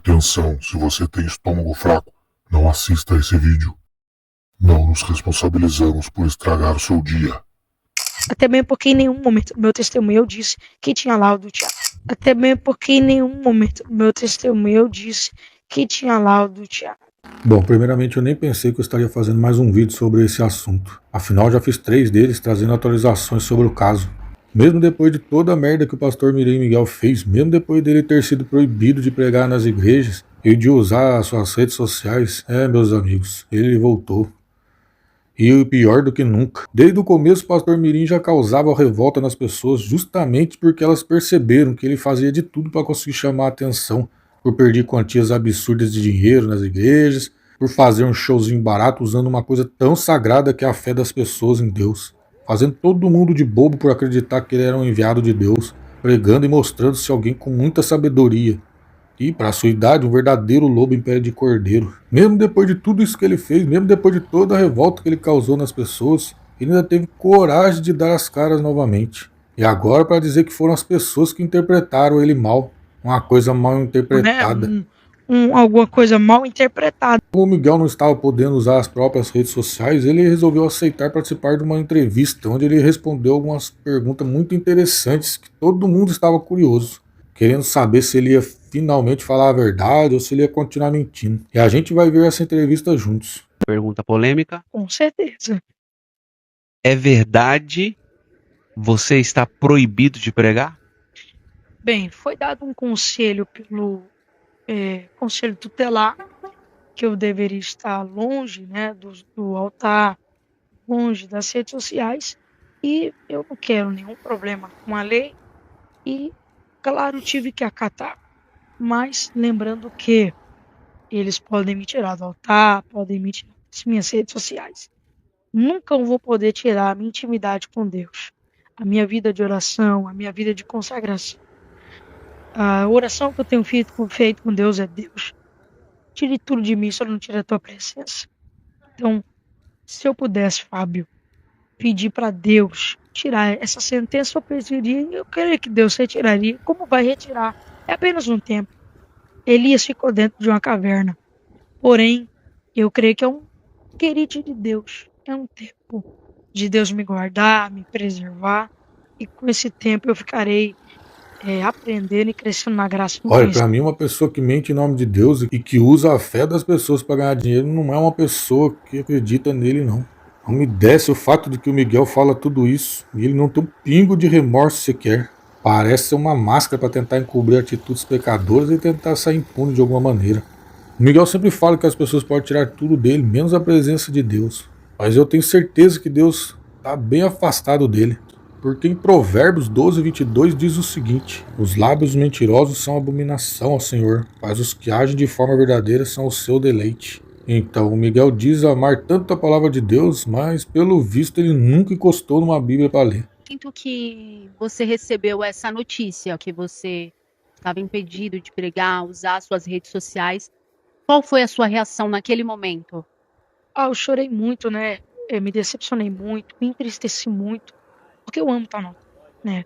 Atenção, se você tem estômago fraco, não assista a esse vídeo. Não nos responsabilizamos por estragar o seu dia. Até mesmo porque em nenhum momento do meu testemunho eu disse que tinha laudo, Thiago. Até mesmo porque em nenhum momento do meu testemunho eu disse que tinha laudo, Thiago. Bom, primeiramente eu nem pensei que eu estaria fazendo mais um vídeo sobre esse assunto. Afinal, já fiz 3 deles trazendo atualizações sobre o caso. Mesmo depois de toda a merda que o pastor Mirim Miguel fez, mesmo depois dele ter sido proibido de pregar nas igrejas e de usar as suas redes sociais, meus amigos, ele voltou. E pior do que nunca. Desde o começo o pastor Mirim já causava revolta nas pessoas justamente porque elas perceberam que ele fazia de tudo para conseguir chamar a atenção, por perder quantias absurdas de dinheiro nas igrejas, por fazer um showzinho barato usando uma coisa tão sagrada que é a fé das pessoas em Deus, fazendo todo mundo de bobo por acreditar que ele era um enviado de Deus, pregando e mostrando-se alguém com muita sabedoria. E, para sua idade, um verdadeiro lobo em pele de cordeiro. Mesmo depois de tudo isso que ele fez, mesmo depois de toda a revolta que ele causou nas pessoas, ele ainda teve coragem de dar as caras novamente. E agora para dizer que foram as pessoas que interpretaram ele mal. Uma coisa mal interpretada. Alguma coisa mal interpretada. Como o Miguel não estava podendo usar as próprias redes sociais, ele resolveu aceitar participar de uma entrevista, onde ele respondeu algumas perguntas muito interessantes que todo mundo estava curioso, querendo saber se ele ia finalmente falar a verdade ou se ele ia continuar mentindo. E a gente vai ver essa entrevista juntos. Pergunta polêmica. Com certeza. É verdade você está proibido de pregar? Bem, foi dado um conselho pelo conselho tutelar que eu deveria estar longe, né, do altar, longe das redes sociais, e eu não quero nenhum problema com a lei e, claro, tive que acatar. Mas lembrando que eles podem me tirar do altar, podem me tirar das minhas redes sociais. Nunca eu vou poder tirar a minha intimidade com Deus, a minha vida de oração, a minha vida de consagração. A oração que eu tenho feito com Deus é: Deus, tire tudo de mim, só não tire a tua presença. Então, se eu pudesse, Fábio, pedir para Deus tirar essa sentença, eu creio que Deus retiraria. Como vai retirar? É apenas um tempo. Elias ficou dentro de uma caverna. Porém, eu creio que é um querido de Deus. É um tempo de Deus me guardar, me preservar. E com esse tempo eu ficarei aprendendo e crescendo na graça do Olha, Cristo. pra mim uma pessoa que mente em nome de Deus e que usa a fé das pessoas para ganhar dinheiro não é uma pessoa que acredita nele, não. Não me desce o fato de que o Miguel fala tudo isso e ele não tem um pingo de remorso sequer. Parece ser uma máscara para tentar encobrir atitudes pecadoras e tentar sair impune de alguma maneira. O Miguel sempre fala que as pessoas podem tirar tudo dele, menos a presença de Deus. Mas eu tenho certeza que Deus está bem afastado dele. Porque em Provérbios 12:22 diz o seguinte: os lábios mentirosos são abominação ao Senhor, mas os que agem de forma verdadeira são o seu deleite. Então, o Miguel diz amar tanto a palavra de Deus, mas pelo visto ele nunca encostou numa Bíblia para ler. Sinto que você recebeu essa notícia, que você estava impedido de pregar, usar suas redes sociais. Qual foi a sua reação naquele momento? Eu chorei muito, né? Eu me decepcionei muito, me entristeci muito, porque eu amo estar no altar, né?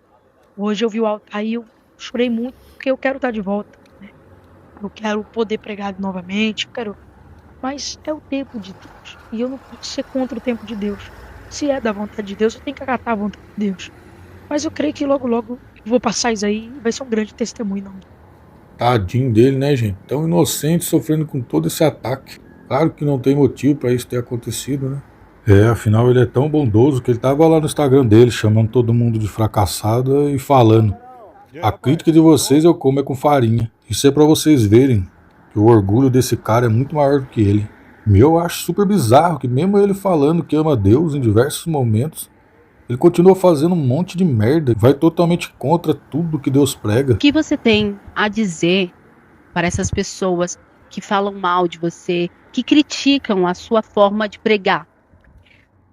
Hoje eu vi o altar e eu chorei muito, porque eu quero estar de volta, né? Eu quero poder pregar novamente, mas é o tempo de Deus, e eu não posso ser contra o tempo de Deus. Se é da vontade de Deus, eu tenho que acatar a vontade de Deus. Mas eu creio que logo, logo eu vou passar isso aí e vai ser um grande testemunho, não. Tadinho dele, né, gente? Tão inocente, sofrendo com todo esse ataque. Claro que não tem motivo para isso ter acontecido, né? Afinal ele é tão bondoso que ele tava lá no Instagram dele, chamando todo mundo de fracassado e falando: a crítica de vocês eu como é com farinha. Isso é pra vocês verem que o orgulho desse cara é muito maior do que ele. E eu acho super bizarro que mesmo ele falando que ama Deus em diversos momentos, ele continua fazendo um monte de merda, vai totalmente contra tudo que Deus prega. O que você tem a dizer para essas pessoas que falam mal de você, que criticam a sua forma de pregar?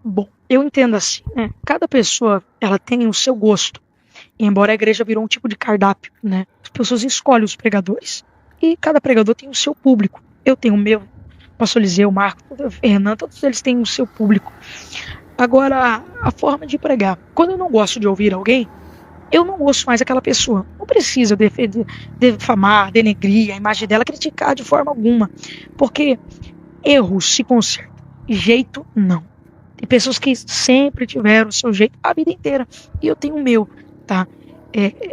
Bom, eu entendo assim, né? Cada pessoa, ela tem o seu gosto. Embora a igreja virou um tipo de cardápio, né? As pessoas escolhem os pregadores. E cada pregador tem o seu público. Eu tenho o meu, o pastor Eliseu, o Marco, o Renan, todos eles têm o seu público. Agora, a forma de pregar. Quando eu não gosto de ouvir alguém, eu não ouço mais aquela pessoa. Não precisa defender, defamar, denegrir a imagem dela, criticar de forma alguma. Porque erros se consertam. Jeito não. Tem pessoas que sempre tiveram o seu jeito a vida inteira. E eu tenho o meu, tá?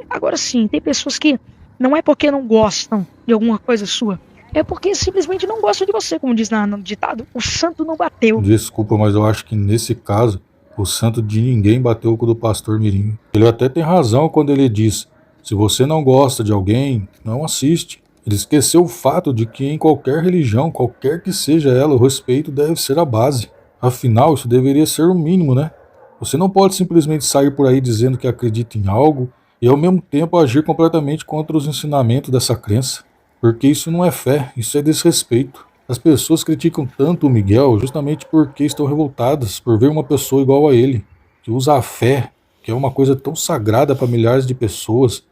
Agora sim, tem pessoas que não é porque não gostam de alguma coisa sua. É porque simplesmente não gostam de você, como diz no ditado. O santo não bateu. Desculpa, mas eu acho que nesse caso, o santo de ninguém bateu com o do pastor Mirim. Ele até tem razão quando ele diz: se você não gosta de alguém, não assiste. Ele esqueceu o fato de que em qualquer religião, qualquer que seja ela, o respeito deve ser a base. Afinal, isso deveria ser o mínimo, né? Você não pode simplesmente sair por aí dizendo que acredita em algo e ao mesmo tempo agir completamente contra os ensinamentos dessa crença. Porque isso não é fé, isso é desrespeito. As pessoas criticam tanto o Miguel justamente porque estão revoltadas por ver uma pessoa igual a ele, que usa a fé, que é uma coisa tão sagrada para milhares de pessoas,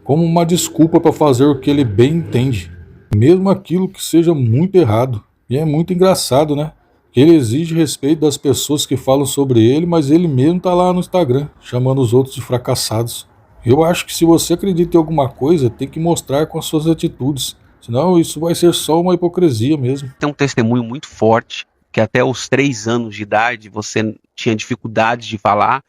como uma desculpa para fazer o que ele bem entende, mesmo aquilo que seja muito errado. E é muito engraçado, né? Que ele exige respeito das pessoas que falam sobre ele, mas ele mesmo tá lá no Instagram, chamando os outros de fracassados. Eu acho que se você acredita em alguma coisa, tem que mostrar com as suas atitudes. Senão isso vai ser só uma hipocrisia mesmo. Tem um testemunho muito forte, que até os 3 anos de idade você tinha dificuldade de falar.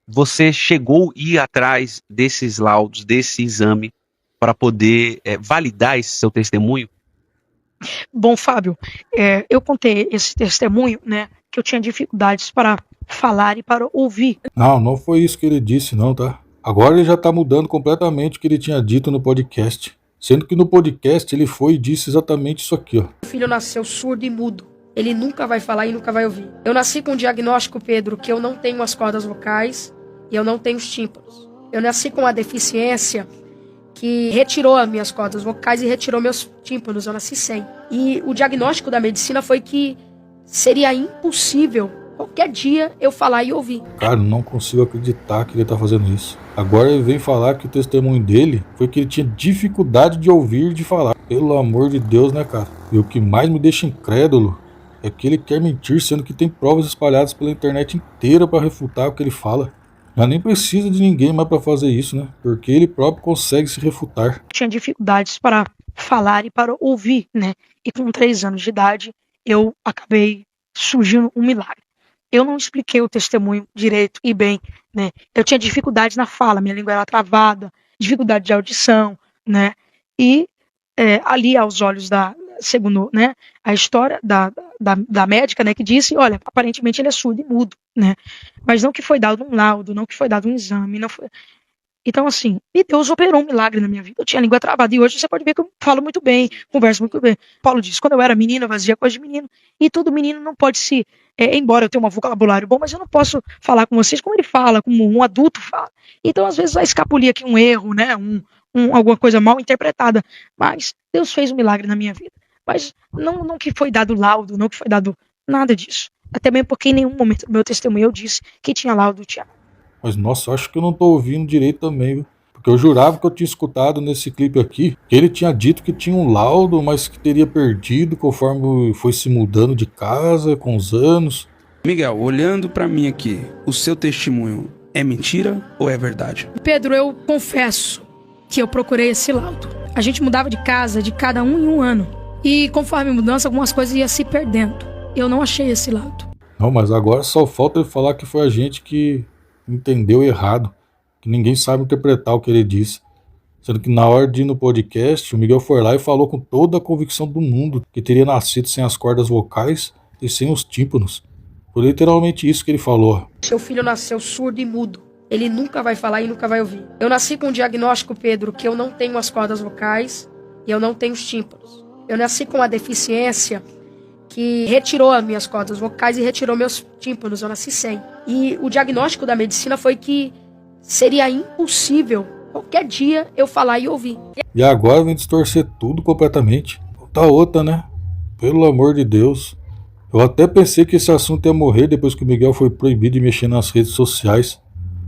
Você chegou a ir atrás desses laudos, desse exame, para poder validar esse seu testemunho? Bom, Fábio, eu contei esse testemunho, né, que eu tinha dificuldades para falar e para ouvir. Não foi isso que ele disse não, tá? Agora ele já tá mudando completamente o que ele tinha dito no podcast. Sendo que no podcast ele foi e disse exatamente isso aqui, ó. Meu filho nasceu surdo e mudo. Ele nunca vai falar e nunca vai ouvir. Eu nasci com um diagnóstico, Pedro, que eu não tenho as cordas vocais e eu não tenho os tímpanos. Eu nasci com uma deficiência que retirou as minhas cordas vocais e retirou meus tímpanos. Eu nasci sem. E o diagnóstico da medicina foi que seria impossível qualquer dia eu falar e ouvir. Cara, não consigo acreditar que ele tá fazendo isso. Agora ele vem falar que o testemunho dele foi que ele tinha dificuldade de ouvir e de falar. Pelo amor de Deus, né, cara? E o que mais me deixa incrédulo é que ele quer mentir, sendo que tem provas espalhadas pela internet inteira para refutar o que ele fala. Já nem precisa de ninguém mais para fazer isso, né? Porque ele próprio consegue se refutar. Tinha dificuldades para falar e para ouvir, né? E com 3 anos de idade, eu acabei surgindo um milagre. Eu não expliquei o testemunho direito e bem, né? Eu tinha dificuldade na fala, minha língua era travada, dificuldade de audição, né? E ali aos olhos segundo, né, a história da médica, né, que disse, olha, aparentemente ele é surdo e mudo, né? Mas não que foi dado um laudo, não que foi dado um exame, não foi. Então, assim, e Deus operou um milagre na minha vida. Eu tinha a língua travada e hoje você pode ver que eu falo muito bem, converso muito bem. Paulo diz, quando eu era menino, eu fazia coisa de menino. E todo menino não pode embora eu tenha um vocabulário bom, mas eu não posso falar com vocês como ele fala, como um adulto fala. Então, às vezes, vai escapulir aqui um erro, né, alguma coisa mal interpretada. Mas Deus fez um milagre na minha vida. Mas não que foi dado laudo, não que foi dado nada disso. Até mesmo porque em nenhum momento do meu testemunho eu disse que tinha laudo, Tiago. Mas nossa, eu acho que eu não tô ouvindo direito também, viu? Porque eu jurava que eu tinha escutado nesse clipe aqui que ele tinha dito que tinha um laudo, mas que teria perdido conforme foi se mudando de casa com os anos. Miguel, olhando pra mim aqui, o seu testemunho é mentira ou é verdade? Pedro, eu confesso que eu procurei esse laudo. A gente mudava de casa de cada um em um ano. E conforme a mudança, algumas coisas iam se perdendo. Eu não achei esse laudo. Não, mas agora só falta ele falar que foi a gente que entendeu errado, que ninguém sabe interpretar o que ele disse. Sendo que na hora de ir no podcast, o Miguel foi lá e falou com toda a convicção do mundo que teria nascido sem as cordas vocais e sem os tímpanos. Foi literalmente isso que ele falou. Seu filho nasceu surdo e mudo. Ele nunca vai falar e nunca vai ouvir. Eu nasci com um diagnóstico, Pedro, que eu não tenho as cordas vocais e eu não tenho os tímpanos. Eu nasci com uma deficiência que retirou as minhas cordas vocais e retirou meus tímpanos. Eu nasci sem. E o diagnóstico da medicina foi que seria impossível qualquer dia eu falar e ouvir. E agora vem distorcer tudo completamente. Tá outra, né? Pelo amor de Deus. Eu até pensei que esse assunto ia morrer depois que o Miguel foi proibido de mexer nas redes sociais.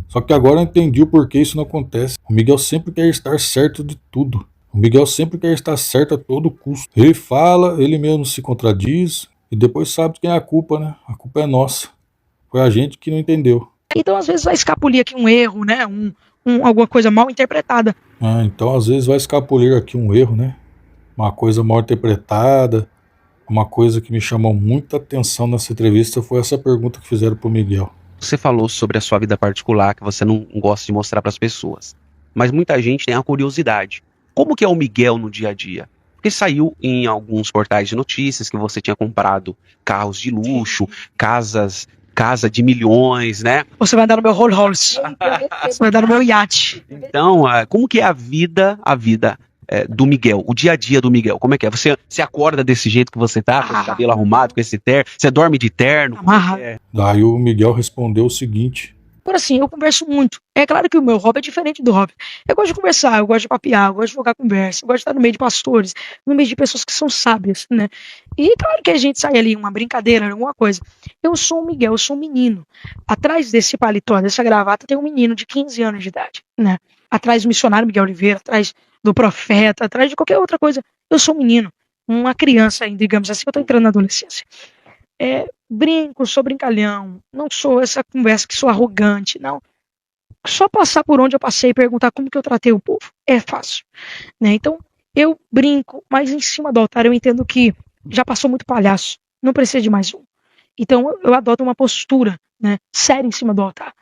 Só que agora eu entendi o porquê isso não acontece. O Miguel sempre quer estar certo de tudo. O Miguel sempre quer estar certo a todo custo. Ele fala, ele mesmo se contradiz e depois sabe quem é a culpa, né? A culpa é nossa. Foi a gente que não entendeu. Então, às vezes, vai escapulir aqui um erro, né, alguma coisa mal interpretada. Então às vezes vai escapulir aqui um erro, né? Uma coisa mal interpretada. Uma coisa que me chamou muita atenção nessa entrevista foi essa pergunta que fizeram pro Miguel. Você falou sobre a sua vida particular, que você não gosta de mostrar para as pessoas. Mas muita gente tem a curiosidade. Como que é o Miguel no dia a dia? Porque saiu em alguns portais de notícias que você tinha comprado carros de luxo, casa de milhões, né? Você vai andar no meu Rolls Royce. Você vai andar no meu iate. Então, como que é a vida do Miguel, o dia a dia do Miguel? Como é que é? Você acorda desse jeito que você tá, com esse cabelo arrumado, com esse terno? Você dorme de terno? Amarra. Daí o Miguel respondeu o seguinte: Por assim, eu converso muito. É claro que o meu hobby é diferente do hobby. Eu gosto de conversar, eu gosto de papear, eu gosto de jogar conversa, eu gosto de estar no meio de pastores, no meio de pessoas que são sábias, né? E claro que a gente sai ali, uma brincadeira, alguma coisa. Eu sou o Miguel, eu sou um menino. Atrás desse paletó, dessa gravata, tem um menino de 15 anos de idade, né? Atrás do missionário Miguel Oliveira, atrás do profeta, atrás de qualquer outra coisa. Eu sou um menino, uma criança ainda, digamos assim, eu tô entrando na adolescência. Brinco, sou brincalhão, não sou essa conversa que sou arrogante, não. Só passar por onde eu passei e perguntar como que eu tratei o povo é fácil, né? Então eu brinco, mas em cima do altar eu entendo que já passou muito palhaço, não precisa de mais um. Então eu adoto uma postura, né, séria em cima do altar.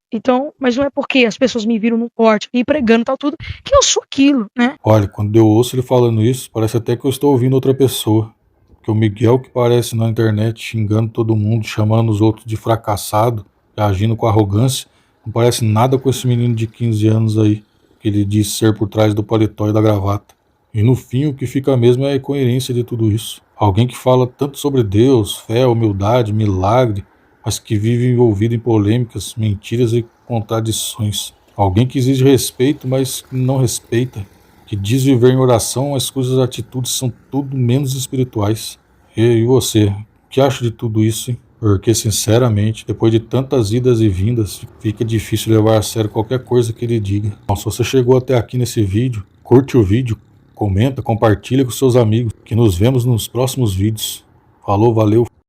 Então, mas não é porque as pessoas me viram num corte e pregando tal tudo que eu sou aquilo, né? Olha, quando eu ouço ele falando isso, parece até que eu estou ouvindo outra pessoa. Que o Miguel que aparece na internet xingando todo mundo, chamando os outros de fracassado, e agindo com arrogância, não parece nada com esse menino de 15 anos aí, que ele diz ser por trás do paletó e da gravata. E no fim o que fica mesmo é a incoerência de tudo isso. Alguém que fala tanto sobre Deus, fé, humildade, milagre, mas que vive envolvido em polêmicas, mentiras e contradições. Alguém que exige respeito, mas que não respeita. Que diz viver em oração, mas cujas atitudes são tudo menos espirituais. E você, o que acha de tudo isso, hein? Porque, sinceramente, depois de tantas idas e vindas, fica difícil levar a sério qualquer coisa que ele diga. Bom, se você chegou até aqui nesse vídeo, curte o vídeo, comenta, compartilha com seus amigos, que nos vemos nos próximos vídeos. Falou, valeu!